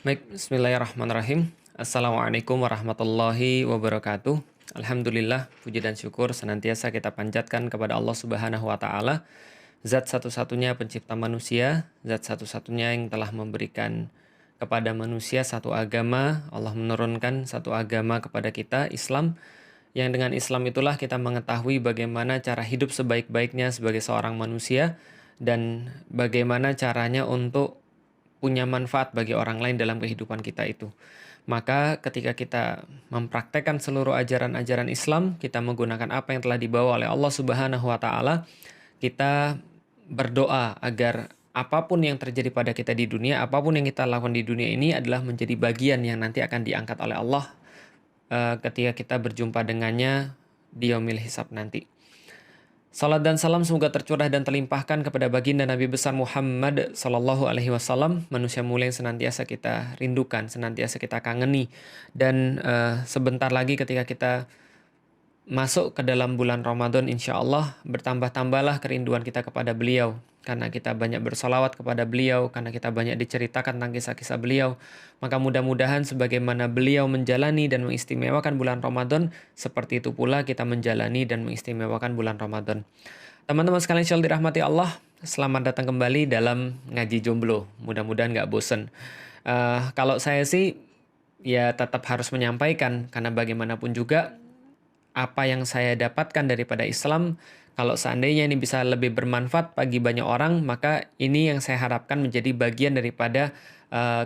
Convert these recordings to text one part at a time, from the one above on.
Baik, bismillahirrahmanirrahim. Assalamualaikum warahmatullahi wabarakatuh. Alhamdulillah, puji dan syukur senantiasa kita panjatkan kepada Allah Subhanahu wa Ta'ala, zat satu-satunya pencipta manusia, zat satu-satunya yang telah memberikan kepada manusia satu agama. Allah menurunkan satu agama kepada kita, Islam, yang dengan Islam itulah kita mengetahui bagaimana cara hidup sebaik-baiknya sebagai seorang manusia dan bagaimana caranya untuk punya manfaat bagi orang lain dalam kehidupan kita itu. Maka ketika kita mempraktekkan seluruh ajaran-ajaran Islam, kita menggunakan apa yang telah dibawa oleh Allah Subhanahu wa Ta'ala, kita berdoa agar apapun yang terjadi pada kita di dunia, apapun yang kita lakukan di dunia ini adalah menjadi bagian yang nanti akan diangkat oleh Allah ketika kita berjumpa dengannya di yaumil hisab nanti. Salat dan salam semoga tercurah dan terlimpahkan kepada baginda Nabi besar Muhammad sallallahu alaihi wasallam, manusia mulia yang senantiasa kita rindukan, senantiasa kita kangeni. Dan sebentar lagi ketika kita masuk ke dalam bulan Ramadan, insya Allah bertambah-tambahlah kerinduan kita kepada beliau. Karena kita banyak bersolawat kepada beliau, karena kita banyak diceritakan tentang kisah-kisah beliau. Maka mudah-mudahan sebagaimana beliau menjalani dan mengistimewakan bulan Ramadan, seperti itu pula kita menjalani dan mengistimewakan bulan Ramadan. Teman-teman sekalian insyaallah dirahmati Allah, selamat datang kembali dalam ngaji jomblo. Mudah-mudahan nggak bosen. Kalau saya sih, ya tetap harus menyampaikan, karena bagaimanapun juga, apa yang saya dapatkan daripada Islam, kalau seandainya ini bisa lebih bermanfaat bagi banyak orang, maka ini yang saya harapkan menjadi bagian daripada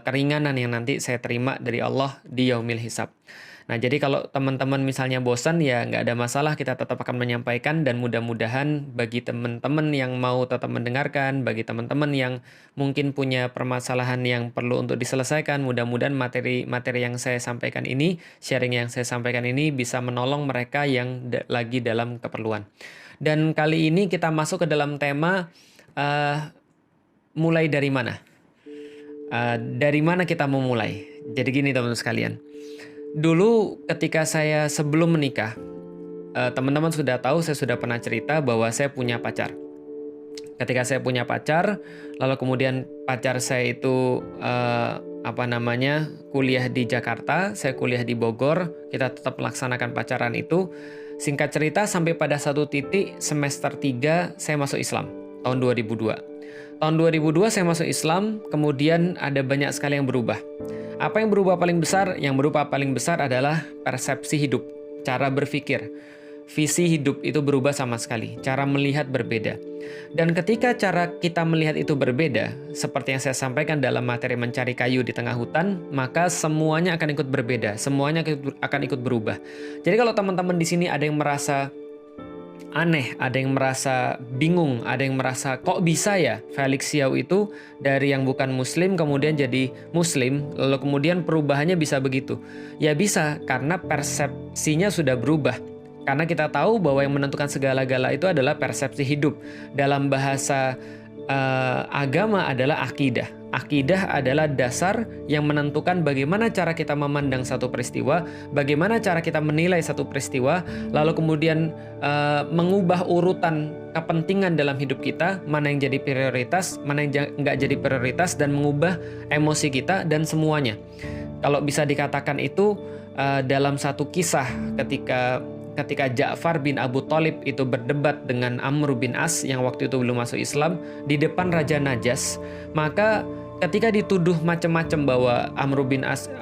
keringanan yang nanti saya terima dari Allah di yaumil hisab. Nah, jadi kalau teman-teman misalnya bosan, ya nggak ada masalah, kita tetap akan menyampaikan, dan mudah-mudahan bagi teman-teman yang mau tetap mendengarkan, bagi teman-teman yang mungkin punya permasalahan yang perlu untuk diselesaikan, mudah-mudahan materi-materi yang saya sampaikan ini, sharing yang saya sampaikan ini bisa menolong mereka yang lagi dalam keperluan. Dan kali ini kita masuk ke dalam tema mulai dari mana? Dari mana kita memulai? Jadi gini teman-teman sekalian. Dulu ketika saya sebelum menikah, teman-teman sudah tahu saya sudah pernah cerita bahwa saya punya pacar. Ketika saya punya pacar, lalu kemudian pacar saya itu kuliah di Jakarta, saya kuliah di Bogor, kita tetap melaksanakan pacaran itu. Singkat cerita sampai pada satu titik semester 3 saya masuk Islam, tahun 2002. Tahun 2002 saya masuk Islam, kemudian ada banyak sekali yang berubah. Apa yang berubah paling besar? Yang berubah paling besar adalah persepsi hidup, cara berpikir. Visi hidup itu berubah sama sekali, cara melihat berbeda. Dan ketika cara kita melihat itu berbeda, seperti yang saya sampaikan dalam materi mencari kayu di tengah hutan, maka semuanya akan ikut berbeda, semuanya akan ikut berubah. Jadi kalau teman-teman di sini ada yang merasa aneh, ada yang merasa bingung, ada yang merasa kok bisa ya Felix Xiao itu dari yang bukan muslim kemudian jadi muslim, lalu kemudian perubahannya bisa begitu. Ya bisa, karena persepsinya sudah berubah. Karena kita tahu bahwa yang menentukan segala-gala itu adalah persepsi hidup. Dalam bahasa agama adalah akidah. Akidah adalah dasar yang menentukan bagaimana cara kita memandang satu peristiwa, bagaimana cara kita menilai satu peristiwa, lalu kemudian mengubah urutan kepentingan dalam hidup kita, mana yang jadi prioritas, mana yang nggak jadi prioritas, dan mengubah emosi kita dan semuanya. Kalau bisa dikatakan itu dalam satu kisah ketika Ja'far bin Abu Thalib itu berdebat dengan Amr bin As yang waktu itu belum masuk Islam di depan Raja Najas, maka ketika dituduh macam-macam bahwa Amr bin As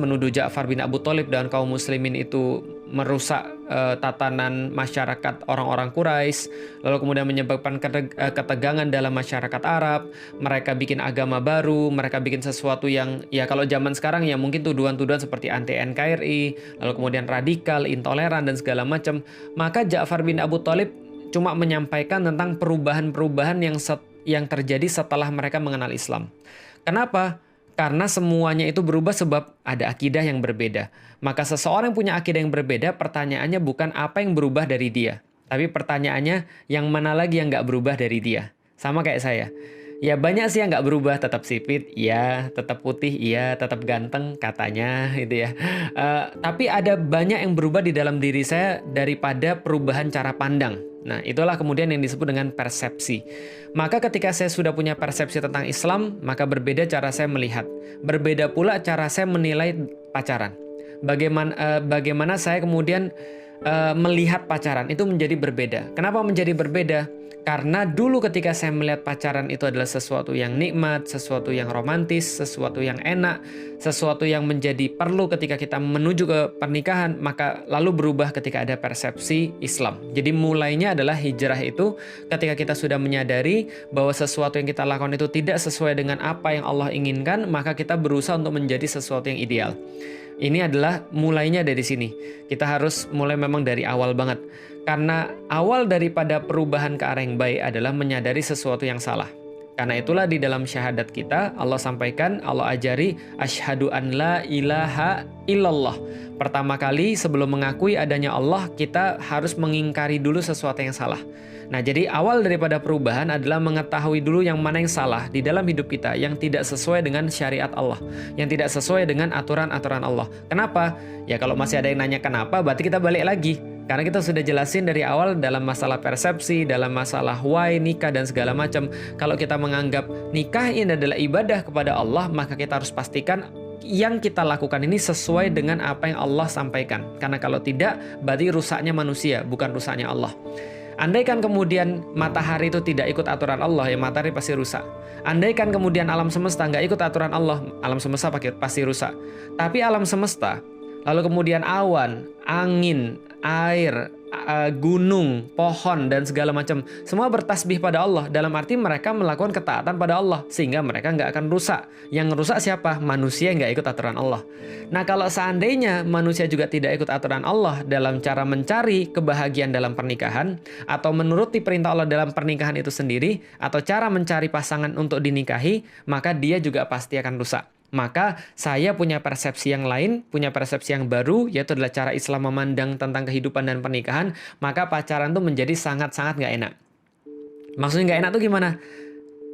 menuduh Ja'far bin Abu Thalib dan kaum muslimin itu merusak tatanan masyarakat orang-orang Quraisy, lalu kemudian menyebabkan ketegangan dalam masyarakat Arab, mereka bikin agama baru, mereka bikin sesuatu yang ya kalau zaman sekarang ya mungkin tuduhan-tuduhan seperti anti NKRI, lalu kemudian radikal, intoleran dan segala macam. Maka Ja'far bin Abu Thalib cuma menyampaikan tentang perubahan-perubahan yang terjadi setelah mereka mengenal Islam. Kenapa? Karena semuanya itu berubah sebab ada akidah yang berbeda. Maka seseorang yang punya akidah yang berbeda, pertanyaannya bukan apa yang berubah dari dia. Tapi pertanyaannya yang mana lagi yang nggak berubah dari dia. Sama kayak saya. Ya banyak sih yang nggak berubah, tetap sipit, iya, tetap putih, iya, tetap ganteng, katanya gitu ya. Tapi ada banyak yang berubah di dalam diri saya daripada perubahan cara pandang. Nah, itulah kemudian yang disebut dengan persepsi. Maka ketika saya sudah punya persepsi tentang Islam, maka berbeda cara saya melihat. Berbeda pula cara saya menilai pacaran. Bagaimana saya kemudian melihat pacaran itu menjadi berbeda. Kenapa menjadi berbeda? Karena dulu ketika saya melihat pacaran itu adalah sesuatu yang nikmat, sesuatu yang romantis, sesuatu yang enak, sesuatu yang menjadi perlu ketika kita menuju ke pernikahan, maka lalu berubah ketika ada persepsi Islam. Jadi mulainya adalah hijrah itu ketika kita sudah menyadari bahwa sesuatu yang kita lakukan itu tidak sesuai dengan apa yang Allah inginkan, maka kita berusaha untuk menjadi sesuatu yang ideal. Ini adalah mulainya dari sini. Kita harus mulai memang dari awal banget. Karena awal daripada perubahan ke arah yang baik adalah menyadari sesuatu yang salah. Karena itulah di dalam syahadat kita, Allah sampaikan, Allah ajari, asyhadu an la ilaha illallah. Pertama kali sebelum mengakui adanya Allah, kita harus mengingkari dulu sesuatu yang salah. Nah, jadi awal daripada perubahan adalah mengetahui dulu yang mana yang salah di dalam hidup kita, yang tidak sesuai dengan syariat Allah, yang tidak sesuai dengan aturan-aturan Allah. Kenapa? Ya kalau masih ada yang nanya kenapa, berarti kita balik lagi. Karena kita sudah jelasin dari awal dalam masalah persepsi, dalam masalah why, nikah, dan segala macam. Kalau kita menganggap nikah ini adalah ibadah kepada Allah, maka kita harus pastikan yang kita lakukan ini sesuai dengan apa yang Allah sampaikan. Karena kalau tidak, berarti rusaknya manusia, bukan rusaknya Allah. Andaikan kemudian matahari itu tidak ikut aturan Allah, ya matahari pasti rusak. Andaikan kemudian alam semesta nggak ikut aturan Allah, alam semesta pasti rusak. Tapi alam semesta, lalu kemudian awan, angin, air, gunung, pohon, dan segala macam, semua bertasbih pada Allah. Dalam arti mereka melakukan ketaatan pada Allah, sehingga mereka nggak akan rusak. Yang rusak siapa? Manusia yang nggak ikut aturan Allah. Nah, kalau seandainya manusia juga tidak ikut aturan Allah dalam cara mencari kebahagiaan dalam pernikahan, atau menuruti perintah Allah dalam pernikahan itu sendiri, atau cara mencari pasangan untuk dinikahi, maka dia juga pasti akan rusak. Maka saya punya persepsi yang lain, punya persepsi yang baru, yaitu adalah cara Islam memandang tentang kehidupan dan pernikahan, maka pacaran tuh menjadi sangat-sangat nggak enak. Maksudnya nggak enak tuh gimana?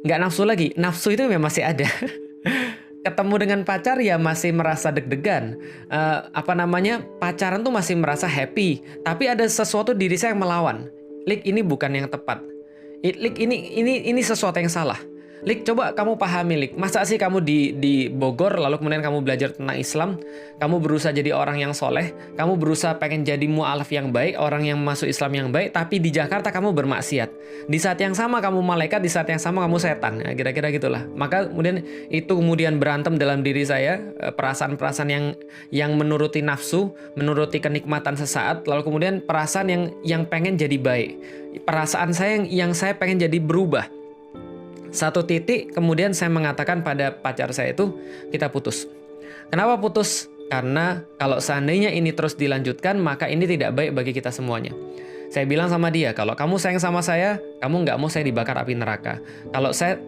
Nggak nafsu lagi, nafsu itu memang masih ada. Ketemu dengan pacar ya masih merasa deg-degan. Pacaran tuh masih merasa happy, tapi ada sesuatu diri saya yang melawan. Lik, ini bukan yang tepat. Lik, ini sesuatu yang salah. Lik, coba kamu pahami, Lik. Masa sih kamu di Bogor, lalu kemudian kamu belajar tentang Islam, kamu berusaha jadi orang yang soleh, kamu berusaha pengen jadi mu'alaf yang baik, orang yang masuk Islam yang baik, tapi di Jakarta kamu bermaksiat. Di saat yang sama kamu malaikat, di saat yang sama kamu setan. Ya, kira-kira gitulah. Maka kemudian itu kemudian berantem dalam diri saya, perasaan-perasaan yang menuruti nafsu, menuruti kenikmatan sesaat, lalu kemudian perasaan yang pengen jadi baik. Perasaan saya yang saya pengen jadi berubah. Satu titik kemudian saya mengatakan pada pacar saya itu, kita putus. Kenapa putus? Karena kalau seandainya ini terus dilanjutkan, maka ini tidak baik bagi kita semuanya. Saya bilang sama dia, kalau kamu sayang sama saya, kamu nggak mau saya dibakar api neraka.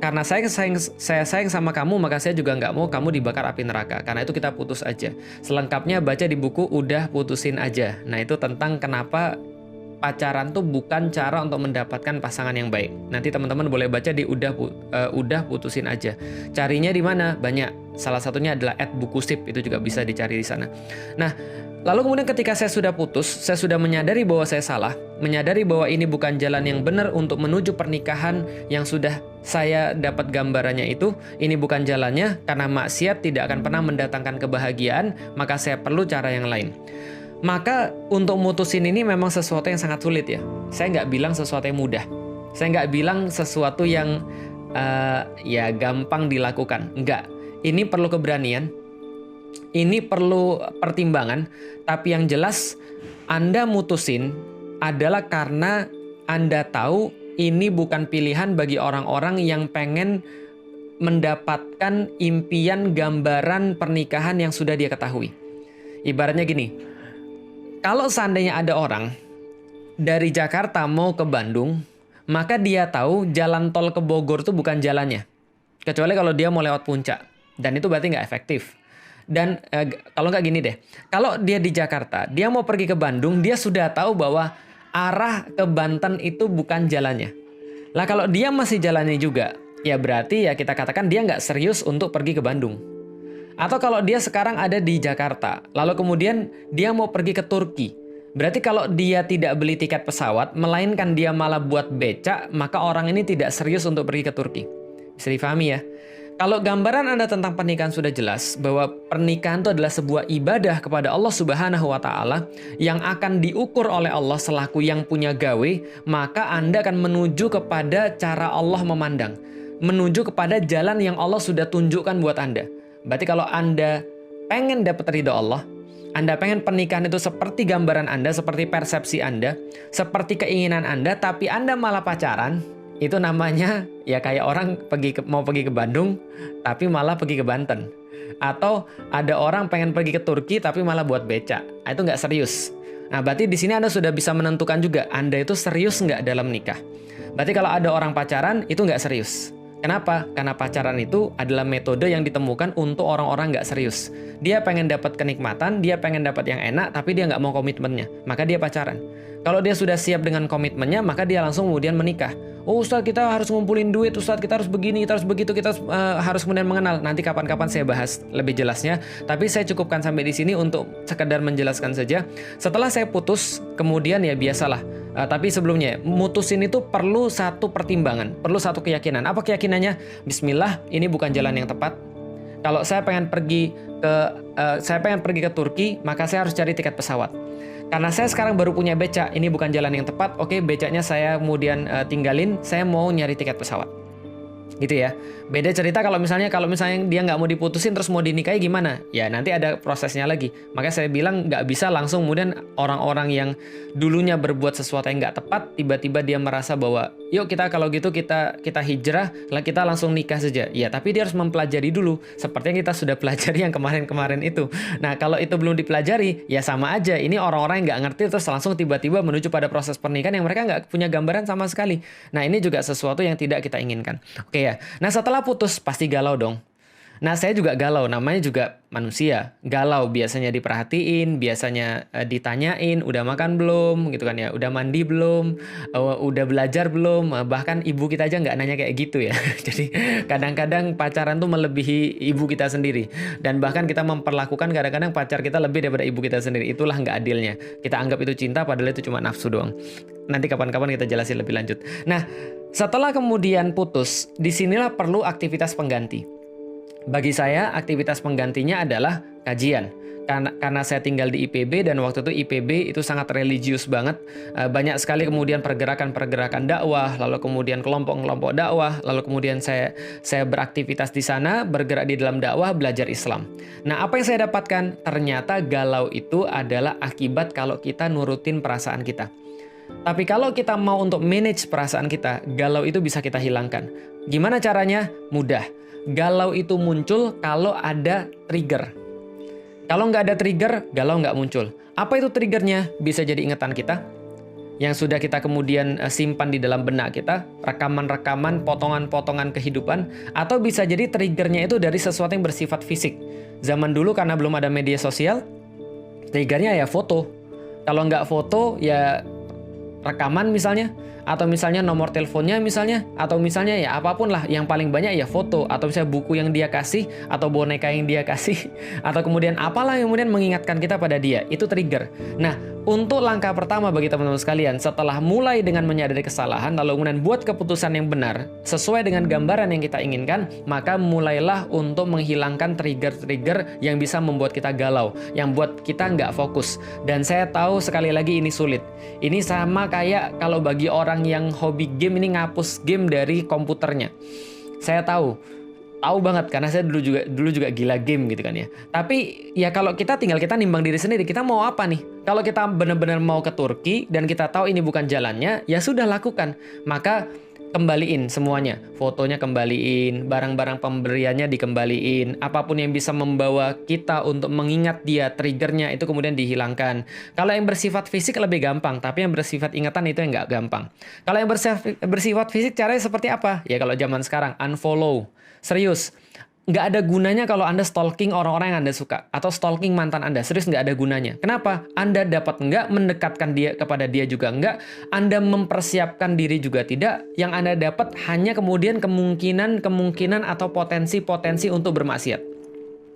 Karena saya sayang sama kamu, maka saya juga nggak mau kamu dibakar api neraka. Karena itu kita putus aja. Selengkapnya baca di buku Udah Putusin Aja. Nah, itu tentang kenapa pacaran tuh bukan cara untuk mendapatkan pasangan yang baik. Nanti teman-teman boleh baca di Udah Putusin Aja. Carinya di mana? Banyak. Salah satunya adalah @bukusip, itu juga bisa dicari di sana. Nah, lalu kemudian ketika saya sudah putus, saya sudah menyadari bahwa saya salah, menyadari bahwa ini bukan jalan yang benar untuk menuju pernikahan yang sudah saya dapat gambarannya itu, ini bukan jalannya karena maksiat tidak akan pernah mendatangkan kebahagiaan, maka saya perlu cara yang lain. Maka untuk mutusin ini memang sesuatu yang sangat sulit ya. Saya nggak bilang sesuatu yang mudah. Saya nggak bilang sesuatu yang ya gampang dilakukan. Nggak. Ini perlu keberanian. Ini perlu pertimbangan. Tapi yang jelas Anda mutusin adalah karena Anda tahu ini bukan pilihan bagi orang-orang yang pengen mendapatkan impian gambaran pernikahan yang sudah dia ketahui. Ibaratnya gini. Kalau seandainya ada orang dari Jakarta mau ke Bandung, maka dia tahu jalan tol ke Bogor itu bukan jalannya. Kecuali kalau dia mau lewat puncak. Dan itu berarti nggak efektif. Dan kalau nggak gini deh, kalau dia di Jakarta, dia mau pergi ke Bandung, dia sudah tahu bahwa arah ke Banten itu bukan jalannya. Lah kalau dia masih jalannya juga, ya berarti ya kita katakan dia nggak serius untuk pergi ke Bandung. Atau kalau dia sekarang ada di Jakarta, lalu kemudian dia mau pergi ke Turki. Berarti kalau dia tidak beli tiket pesawat, melainkan dia malah buat becak, maka orang ini tidak serius untuk pergi ke Turki. Bisa difahami ya? Kalau gambaran Anda tentang pernikahan sudah jelas, bahwa pernikahan itu adalah sebuah ibadah kepada Allah Subhanahu wa Ta'ala yang akan diukur oleh Allah selaku yang punya gawe, maka Anda akan menuju kepada cara Allah memandang, menuju kepada jalan yang Allah sudah tunjukkan buat Anda. Berarti kalau Anda pengen dapat ridho Allah, Anda pengen pernikahan itu seperti gambaran Anda, seperti persepsi Anda, seperti keinginan Anda, tapi Anda malah pacaran, itu namanya ya kayak orang mau pergi ke Bandung, tapi malah pergi ke Banten. Atau ada orang pengen pergi ke Turki, tapi malah buat becak. Nah, itu nggak serius. Nah, berarti di sini Anda sudah bisa menentukan juga, Anda itu serius nggak dalam nikah. Berarti kalau ada orang pacaran, itu nggak serius. Kenapa? Karena pacaran itu adalah metode yang ditemukan untuk orang-orang nggak serius. Dia pengen dapat kenikmatan, dia pengen dapat yang enak, tapi dia nggak mau komitmennya. Maka dia pacaran. Kalau dia sudah siap dengan komitmennya, maka dia langsung kemudian menikah. Oh Ustadz, kita harus ngumpulin duit, Ustadz kita harus begini, kita harus begitu, kita harus kemudian mengenal. Nanti kapan-kapan saya bahas lebih jelasnya. Tapi saya cukupkan sampai di sini untuk sekedar menjelaskan saja. Setelah saya putus, kemudian ya biasalah. Tapi sebelumnya, mutusin itu perlu satu pertimbangan, perlu satu keyakinan. Apa keyakinannya? Bismillah, ini bukan jalan yang tepat. Kalau saya pengen pergi ke Turki, maka saya harus cari tiket pesawat. Karena saya sekarang baru punya becak, ini bukan jalan yang tepat. Oke, becaknya saya kemudian tinggalin, saya mau nyari tiket pesawat. Gitu ya. Beda cerita kalau misalnya dia nggak mau diputusin terus mau dinikahi gimana? Ya nanti ada prosesnya lagi. Makanya saya bilang nggak bisa langsung kemudian orang-orang yang dulunya berbuat sesuatu yang nggak tepat, tiba-tiba dia merasa bahwa yuk kalau gitu kita hijrah, kita langsung nikah saja. Ya tapi dia harus mempelajari dulu. Seperti yang kita sudah pelajari yang kemarin-kemarin itu. Nah kalau itu belum dipelajari, ya sama aja. Ini orang-orang yang nggak ngerti terus langsung tiba-tiba menuju pada proses pernikahan yang mereka nggak punya gambaran sama sekali. Nah ini juga sesuatu yang tidak kita inginkan. Oke ya. Nah setelah putus pasti galau dong. Nah saya juga galau, namanya juga manusia. Galau biasanya diperhatiin, biasanya ditanyain, udah makan belum, gitu kan ya, udah mandi belum, udah belajar belum, bahkan ibu kita aja nggak nanya kayak gitu ya. Jadi kadang-kadang pacaran tuh melebihi ibu kita sendiri. Dan bahkan kita memperlakukan kadang-kadang pacar kita lebih daripada ibu kita sendiri. Itulah nggak adilnya. Kita anggap itu cinta padahal itu cuma nafsu doang. Nanti kapan-kapan kita jelasin lebih lanjut. Nah, setelah kemudian putus, disinilah perlu aktivitas pengganti. Bagi saya, aktivitas penggantinya adalah kajian. Karena saya tinggal di IPB dan waktu itu IPB itu sangat religius banget. Banyak sekali kemudian pergerakan-pergerakan dakwah, lalu kemudian kelompok-kelompok dakwah, lalu kemudian saya beraktivitas di sana, bergerak di dalam dakwah, belajar Islam. Nah, apa yang saya dapatkan? Ternyata galau itu adalah akibat kalau kita nurutin perasaan kita. Tapi kalau kita mau untuk manage perasaan kita, galau itu bisa kita hilangkan. Gimana caranya? Mudah. Galau itu muncul kalau ada trigger. Kalau nggak ada trigger, galau nggak muncul. Apa itu triggernya? Bisa jadi ingatan kita, yang sudah kita kemudian simpan di dalam benak kita, rekaman-rekaman, potongan-potongan kehidupan, atau bisa jadi triggernya itu dari sesuatu yang bersifat fisik. Zaman dulu karena belum ada media sosial, triggernya ya foto. Kalau nggak foto, ya rekaman misalnya, atau misalnya nomor teleponnya misalnya, atau misalnya ya apapun lah, yang paling banyak ya foto, atau misalnya buku yang dia kasih, atau boneka yang dia kasih, atau kemudian apalah yang kemudian mengingatkan kita pada dia, itu trigger. Nah, untuk langkah pertama bagi teman-teman sekalian, setelah mulai dengan menyadari kesalahan, lalu kemudian buat keputusan yang benar, sesuai dengan gambaran yang kita inginkan, maka mulailah untuk menghilangkan trigger-trigger yang bisa membuat kita galau, yang buat kita nggak fokus. Dan saya tahu sekali lagi ini sulit. Ini sama kayak kalau bagi orang yang hobi game ini ngapus game dari komputernya. Saya tahu banget karena saya dulu juga gila game gitu kan ya. Tapi ya kalau kita nimbang diri sendiri, kita mau apa nih? Kalau kita benar-benar mau ke Turki dan kita tahu ini bukan jalannya, ya sudah lakukan. Maka kembaliin semuanya, fotonya kembaliin, barang-barang pemberiannya dikembaliin, apapun yang bisa membawa kita untuk mengingat dia, triggernya itu kemudian dihilangkan. Kalau yang bersifat fisik lebih gampang, tapi yang bersifat ingatan itu yang nggak gampang. Kalau yang bersifat fisik caranya seperti apa? Ya kalau zaman sekarang, unfollow. Serius, nggak ada gunanya kalau Anda stalking orang-orang yang Anda suka, atau stalking mantan Anda. Serius nggak ada gunanya. Kenapa? Anda dapat nggak mendekatkan dia kepada dia juga nggak. Anda mempersiapkan diri juga tidak. Yang Anda dapat hanya kemudian kemungkinan atau potensi-potensi untuk bermaksiat.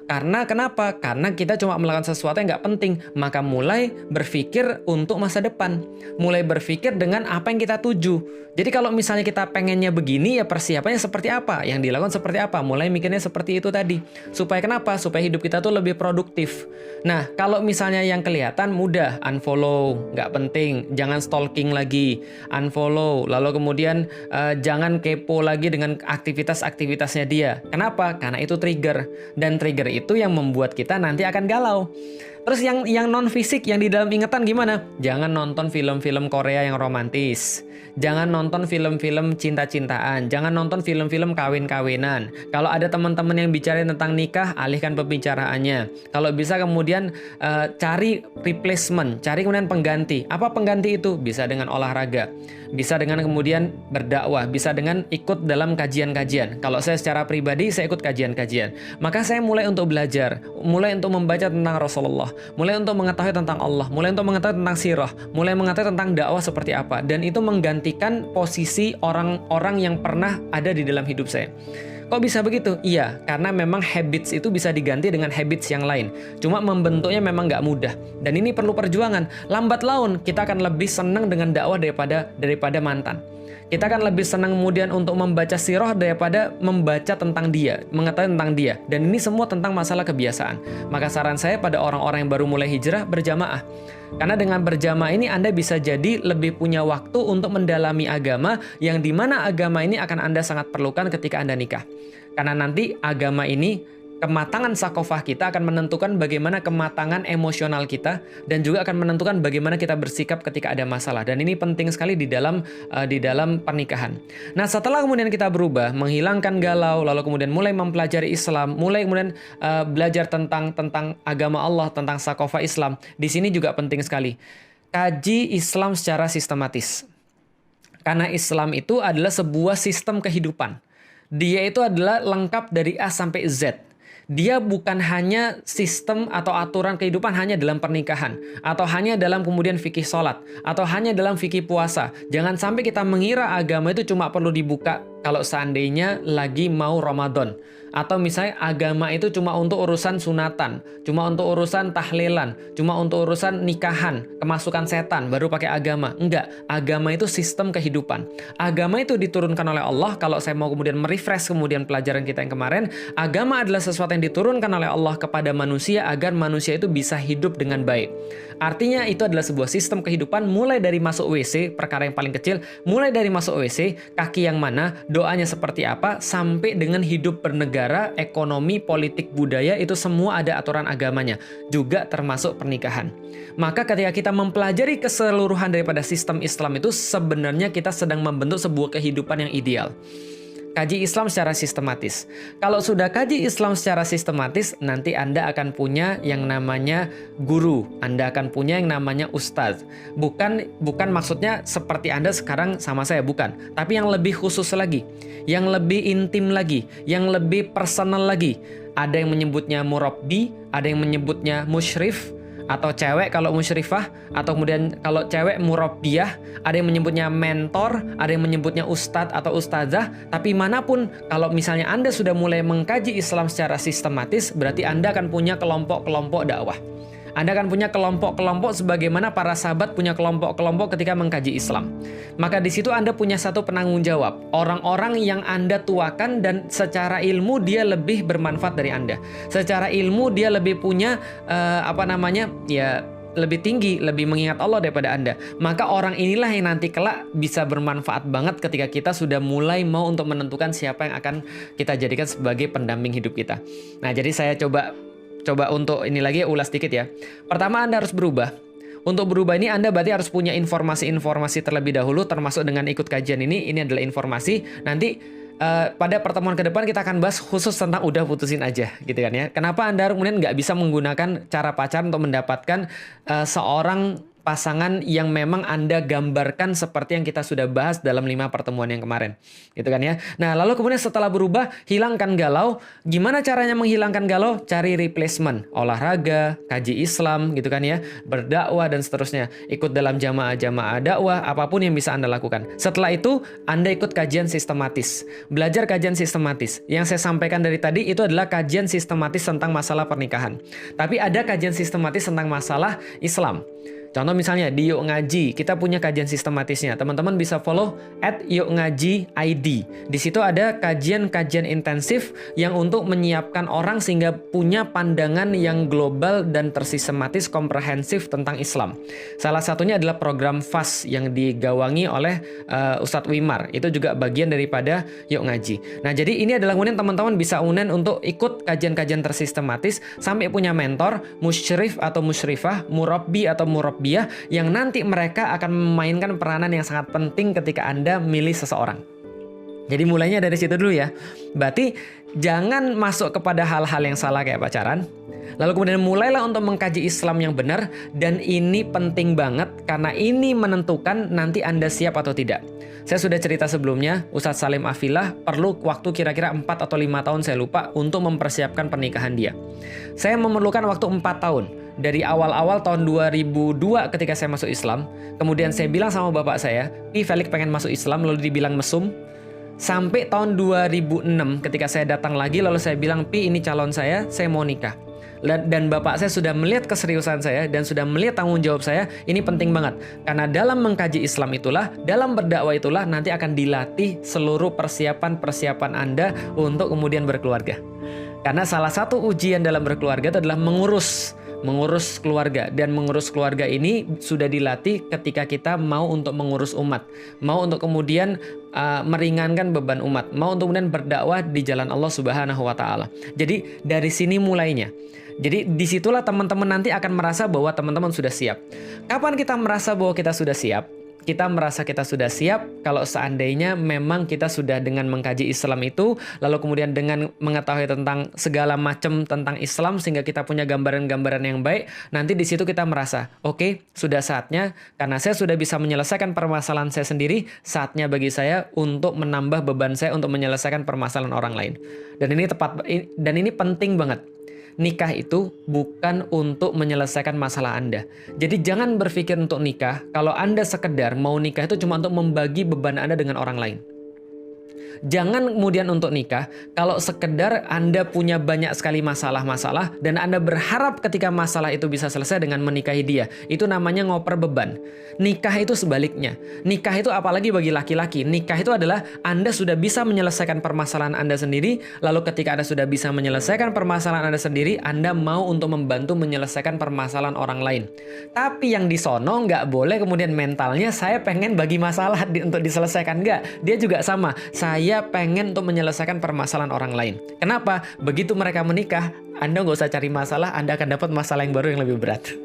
Karena kenapa? Karena kita cuma melakukan sesuatu yang nggak penting. Maka mulai berpikir untuk masa depan. Mulai berpikir dengan apa yang kita tuju. Jadi kalau misalnya kita pengennya begini, ya persiapannya seperti apa? Yang dilakukan seperti apa? Mulai mikirnya seperti itu tadi. Supaya kenapa? Supaya hidup kita tuh lebih produktif. Nah, kalau misalnya yang kelihatan mudah, unfollow, nggak penting. Jangan stalking lagi, unfollow. Lalu kemudian jangan kepo lagi dengan aktivitas-aktivitasnya dia. Kenapa? Karena itu trigger. Dan trigger itu yang membuat kita nanti akan galau. Terus yang non fisik, yang di dalam ingatan gimana? Jangan nonton film-film Korea yang romantis. Jangan nonton film-film cinta-cintaan. Jangan nonton film-film kawin-kawinan. Kalau ada teman-teman yang bicara tentang nikah, alihkan pembicaraannya. Kalau bisa kemudian cari replacement, cari kemudian pengganti. Apa pengganti itu? Bisa dengan olahraga. Bisa dengan kemudian berdakwah. Bisa dengan ikut dalam kajian-kajian. Kalau saya secara pribadi, saya ikut kajian-kajian. Maka saya mulai untuk belajar. Mulai untuk membaca tentang Rasulullah. Mulai untuk mengetahui tentang Allah, mulai untuk mengetahui tentang sirah, mulai mengetahui tentang dakwah seperti apa, dan itu menggantikan posisi orang-orang yang pernah ada di dalam hidup saya. Kok bisa begitu? Iya, karena memang habits itu bisa diganti dengan habits yang lain. Cuma membentuknya memang nggak mudah. Dan ini perlu perjuangan. Lambat laun, kita akan lebih senang dengan dakwah daripada mantan. Kita akan lebih senang kemudian untuk membaca sirah daripada membaca tentang dia, mengetahui tentang dia. Dan ini semua tentang masalah kebiasaan. Maka saran saya pada orang-orang yang baru mulai hijrah, berjamaah. Karena dengan berjamaah ini Anda bisa jadi lebih punya waktu untuk mendalami agama, yang dimana agama ini akan Anda sangat perlukan ketika Anda nikah. Karena nanti agama ini, kematangan sakofah kita akan menentukan bagaimana kematangan emosional kita, dan juga akan menentukan bagaimana kita bersikap ketika ada masalah. Dan ini penting sekali di dalam pernikahan. Nah, setelah kemudian kita berubah, menghilangkan galau, lalu kemudian mulai mempelajari Islam, mulai kemudian belajar tentang agama Allah, tentang sakofah Islam. Di sini juga penting sekali. Kaji Islam secara sistematis. Karena Islam itu adalah sebuah sistem kehidupan. Dia itu adalah lengkap dari A sampai Z. Dia bukan hanya sistem atau aturan kehidupan hanya dalam pernikahan, atau hanya dalam kemudian fikih sholat, atau hanya dalam fikih puasa. Jangan sampai kita mengira agama itu cuma perlu dibuka kalau seandainya lagi mau Ramadan. Atau misalnya agama itu cuma untuk urusan sunatan, cuma untuk urusan tahlilan, cuma untuk urusan nikahan, kemasukan setan, baru pakai agama. Enggak, agama itu sistem kehidupan. Agama itu diturunkan oleh Allah. Kalau saya mau kemudian merefresh kemudian pelajaran kita yang kemarin, agama adalah sesuatu yang diturunkan oleh Allah kepada manusia agar manusia itu bisa hidup dengan baik. Artinya itu adalah sebuah sistem kehidupan, mulai dari masuk WC, perkara yang paling kecil, mulai dari masuk WC, kaki yang mana, doanya seperti apa, sampai dengan hidup bernegara, ekonomi, politik, budaya, itu semua ada aturan agamanya, juga termasuk pernikahan. Maka ketika kita mempelajari keseluruhan daripada sistem Islam itu, sebenarnya kita sedang membentuk sebuah kehidupan yang ideal. Kaji Islam secara sistematis. Kalau sudah kaji Islam secara sistematis, nanti Anda akan punya yang namanya guru. Anda akan punya yang namanya ustadz. Bukan maksudnya seperti Anda sekarang sama saya, bukan. Tapi yang lebih khusus lagi, yang lebih intim lagi, yang lebih personal lagi. Ada yang menyebutnya murabbi, ada yang menyebutnya musyrif, atau cewek kalau musyrifah, atau kemudian kalau cewek murabbiyah, ada yang menyebutnya mentor, ada yang menyebutnya ustadz atau ustazah. Tapi manapun, kalau misalnya Anda sudah mulai mengkaji Islam secara sistematis, berarti Anda akan punya kelompok-kelompok dakwah. Anda akan punya kelompok-kelompok sebagaimana para sahabat punya kelompok-kelompok ketika mengkaji Islam. Maka di situ Anda punya satu penanggung jawab. Orang-orang yang Anda tuakan dan secara ilmu dia lebih bermanfaat dari Anda. Secara ilmu dia lebih punya lebih tinggi, lebih mengingat Allah daripada Anda. Maka orang inilah yang nanti kelak bisa bermanfaat banget ketika kita sudah mulai mau untuk menentukan siapa yang akan kita jadikan sebagai pendamping hidup kita. Nah, jadi saya coba untuk ini lagi ulas dikit ya. Pertama, Anda harus berubah. Untuk berubah ini Anda berarti harus punya informasi-informasi terlebih dahulu, termasuk dengan ikut kajian ini. Ini adalah informasi. Nanti pada pertemuan ke depan kita akan bahas khusus tentang udah putusin aja, gitu kan ya. Kenapa Anda kemudian nggak bisa menggunakan cara pacaran untuk mendapatkan seorang pasangan yang memang Anda gambarkan seperti yang kita sudah bahas dalam 5 pertemuan yang kemarin. Gitu kan ya. Nah, lalu kemudian setelah berubah, hilangkan galau. Gimana caranya menghilangkan galau? Cari replacement. Olahraga, kaji Islam gitu kan ya. Berdakwah dan seterusnya. Ikut dalam jamaah-jamaah dakwah, apapun yang bisa Anda lakukan. Setelah itu, Anda ikut kajian sistematis. Belajar kajian sistematis. Yang saya sampaikan dari tadi itu adalah kajian sistematis tentang masalah pernikahan. Tapi ada kajian sistematis tentang masalah Islam. Contoh misalnya di Yuk Ngaji, kita punya kajian sistematisnya. Teman-teman bisa follow @yukngaji_id. Di situ ada kajian-kajian intensif yang untuk menyiapkan orang sehingga punya pandangan yang global dan tersistematis komprehensif tentang Islam. Salah satunya adalah program FAS yang digawangi oleh Ustadz Wimar. Itu juga bagian daripada Yuk Ngaji. Nah, jadi ini adalah kemudian teman-teman bisa unen untuk ikut kajian-kajian tersistematis sampai punya mentor, musyrif atau musyrifah, murabbi atau murabbi yang nanti mereka akan memainkan peranan yang sangat penting ketika Anda milih seseorang. Jadi mulainya dari situ dulu ya. Berarti jangan masuk kepada hal-hal yang salah kayak pacaran. Lalu kemudian mulailah untuk mengkaji Islam yang benar. Dan ini penting banget karena ini menentukan nanti Anda siap atau tidak. Saya sudah cerita sebelumnya, Ustadz Salim Afilah perlu waktu kira-kira 4 atau 5 tahun, saya lupa, untuk mempersiapkan pernikahan dia. Saya memerlukan waktu 4 tahun. Dari awal-awal tahun 2002 ketika saya masuk Islam, kemudian saya bilang sama bapak saya, Felix pengen masuk Islam, lalu dibilang mesum. Sampai tahun 2006 ketika saya datang lagi, lalu saya bilang, ini calon saya mau nikah. Dan bapak saya sudah melihat keseriusan saya dan sudah melihat tanggung jawab saya, ini penting banget. Karena dalam mengkaji Islam itulah, dalam berdakwah itulah nanti akan dilatih seluruh persiapan-persiapan Anda untuk kemudian berkeluarga. Karena salah satu ujian dalam berkeluarga itu adalah mengurus keluarga, dan mengurus keluarga ini sudah dilatih ketika kita mau untuk mengurus umat, mau untuk kemudian meringankan beban umat, mau untuk kemudian berdakwah di jalan Allah Subhanahu wa taala. Jadi dari sini mulainya. Jadi disitulah teman-teman nanti akan merasa bahwa teman-teman sudah siap. Kapan kita merasa bahwa kita sudah siap? Kita merasa kita sudah siap kalau seandainya memang kita sudah dengan mengkaji Islam itu, lalu kemudian dengan mengetahui tentang segala macam tentang Islam sehingga kita punya gambaran-gambaran yang baik. Nanti di situ kita merasa, oke, sudah saatnya karena saya sudah bisa menyelesaikan permasalahan saya sendiri, saatnya bagi saya untuk menambah beban saya untuk menyelesaikan permasalahan orang lain. Dan ini penting banget. Nikah itu bukan untuk menyelesaikan masalah Anda. Jadi jangan berpikir untuk nikah, kalau Anda sekedar mau nikah itu cuma untuk membagi beban Anda dengan orang lain. Jangan kemudian untuk nikah kalau sekedar Anda punya banyak sekali masalah-masalah dan Anda berharap ketika masalah itu bisa selesai dengan menikahi dia. Itu namanya ngoper beban. Nikah itu sebaliknya. Nikah itu apalagi bagi laki-laki. Nikah itu adalah Anda sudah bisa menyelesaikan permasalahan Anda sendiri, lalu ketika Anda sudah bisa menyelesaikan permasalahan Anda sendiri, Anda mau untuk membantu menyelesaikan permasalahan orang lain. Tapi yang di sono nggak boleh kemudian mentalnya saya pengen bagi masalah untuk diselesaikan. Nggak. Dia juga sama. Saya pengen untuk menyelesaikan permasalahan orang lain. Kenapa? Begitu mereka menikah, Anda nggak usah cari masalah, Anda akan dapat masalah yang baru yang lebih berat.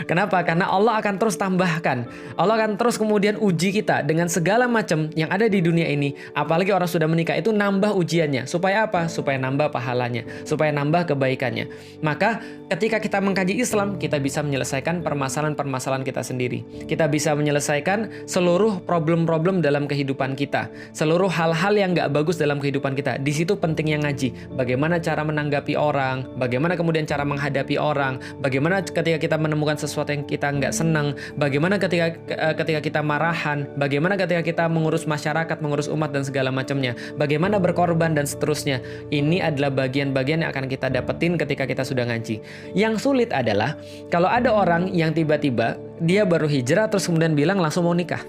Kenapa? Karena Allah akan terus tambahkan. Allah akan terus kemudian uji kita dengan segala macam yang ada di dunia ini. Apalagi orang sudah menikah itu nambah ujiannya. Supaya apa? Supaya nambah pahalanya. Supaya nambah kebaikannya. Maka ketika kita mengkaji Islam, kita bisa menyelesaikan permasalahan-permasalahan kita sendiri. Kita bisa menyelesaikan seluruh problem-problem dalam kehidupan kita. Seluruh hal-hal yang nggak bagus dalam kehidupan kita. Di situ pentingnya ngaji. Bagaimana cara menanggapi orang, bagaimana kemudian cara menghadapi orang, bagaimana ketika kita menemukan sesuatu yang kita nggak senang, bagaimana ketika kita marahan, bagaimana ketika kita mengurus masyarakat, mengurus umat dan segala macamnya, bagaimana berkorban dan seterusnya. Ini adalah bagian-bagian yang akan kita dapetin ketika kita sudah ngaji. Yang sulit adalah kalau ada orang yang tiba-tiba dia baru hijrah terus kemudian bilang langsung mau nikah.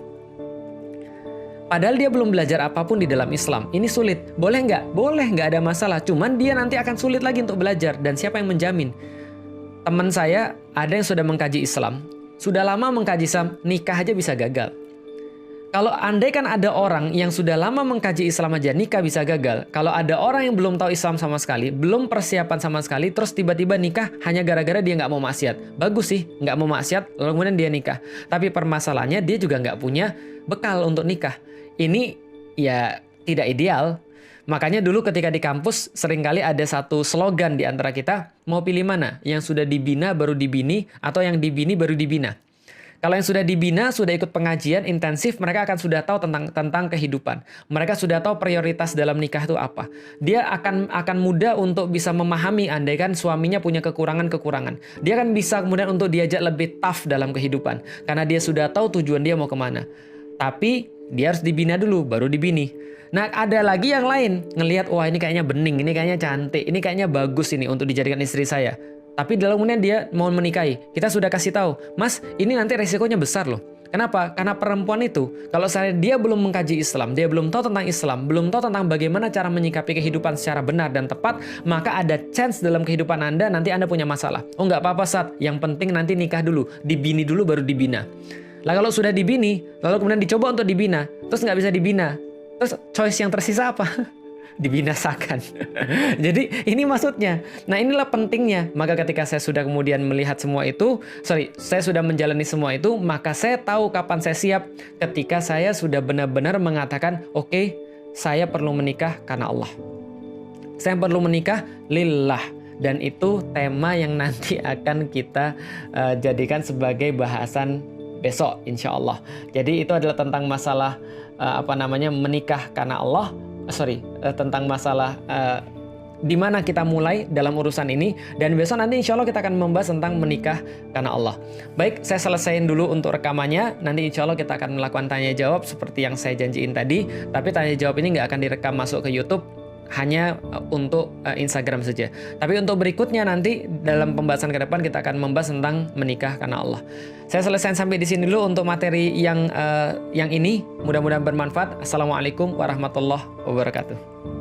Padahal dia belum belajar apapun di dalam Islam. Ini sulit. Boleh nggak? Boleh, nggak ada masalah. Cuman dia nanti akan sulit lagi untuk belajar. Dan siapa yang menjamin? Teman saya ada yang sudah mengkaji Islam. Sudah lama mengkaji Islam, nikah aja bisa gagal. Kalau andai kan ada orang yang sudah lama mengkaji Islam aja nikah bisa gagal. Kalau ada orang yang belum tahu Islam sama sekali, belum persiapan sama sekali, terus tiba-tiba nikah hanya gara-gara dia nggak mau maksiat. Bagus sih, nggak mau maksiat, lalu kemudian dia nikah. Tapi permasalahannya dia juga nggak punya bekal untuk nikah. Ini ya tidak ideal. Makanya dulu ketika di kampus seringkali ada satu slogan di antara kita, mau pilih mana? Yang sudah dibina baru dibini atau yang dibini baru dibina? Kalau yang sudah dibina, sudah ikut pengajian intensif, mereka akan sudah tahu tentang kehidupan. Mereka sudah tahu prioritas dalam nikah itu apa. Dia akan mudah untuk bisa memahami andai kan suaminya punya kekurangan-kekurangan. Dia akan bisa kemudian untuk diajak lebih tough dalam kehidupan. Karena dia sudah tahu tujuan dia mau kemana. Tapi dia harus dibina dulu, baru dibini. Nah, ada lagi yang lain. Ngelihat, wah ini kayaknya bening, ini kayaknya cantik, ini kayaknya bagus ini untuk dijadikan istri saya. Tapi dalam kemudian dia mau menikahi, kita sudah kasih tahu, Mas, ini nanti resikonya besar loh. Kenapa? Karena perempuan itu, kalau saya dia belum mengkaji Islam, dia belum tahu tentang Islam, belum tahu tentang bagaimana cara menyikapi kehidupan secara benar dan tepat, maka ada chance dalam kehidupan Anda, nanti Anda punya masalah. Oh nggak apa-apa, Sat. Yang penting nanti nikah dulu, dibini dulu baru dibina. Lah kalau sudah dibini, lalu kemudian dicoba untuk dibina, terus nggak bisa dibina, terus choice yang tersisa apa? Dibinasakan. Jadi ini maksudnya. Nah inilah pentingnya. Maka ketika saya sudah kemudian melihat semua itu, saya sudah menjalani semua itu, maka saya tahu kapan saya siap ketika saya sudah benar-benar mengatakan, oke, saya perlu menikah karena Allah. Saya perlu menikah lillah. Dan itu tema yang nanti akan kita jadikan sebagai bahasan besok insya Allah. Jadi itu adalah tentang masalah menikah karena Allah. Tentang masalah di mana kita mulai dalam urusan ini, dan besok nanti insya Allah kita akan membahas tentang menikah karena Allah. Baik, saya selesaiin dulu untuk rekamannya. Nanti insya Allah kita akan melakukan tanya jawab seperti yang saya janjiin tadi. Tapi tanya jawab ini nggak akan direkam masuk ke YouTube, hanya untuk Instagram saja. Tapi untuk berikutnya nanti dalam pembahasan ke depan kita akan membahas tentang menikah karena Allah. Saya selesai sampai di sini dulu untuk materi yang ini. Mudah-mudahan bermanfaat. Assalamualaikum warahmatullahi wabarakatuh.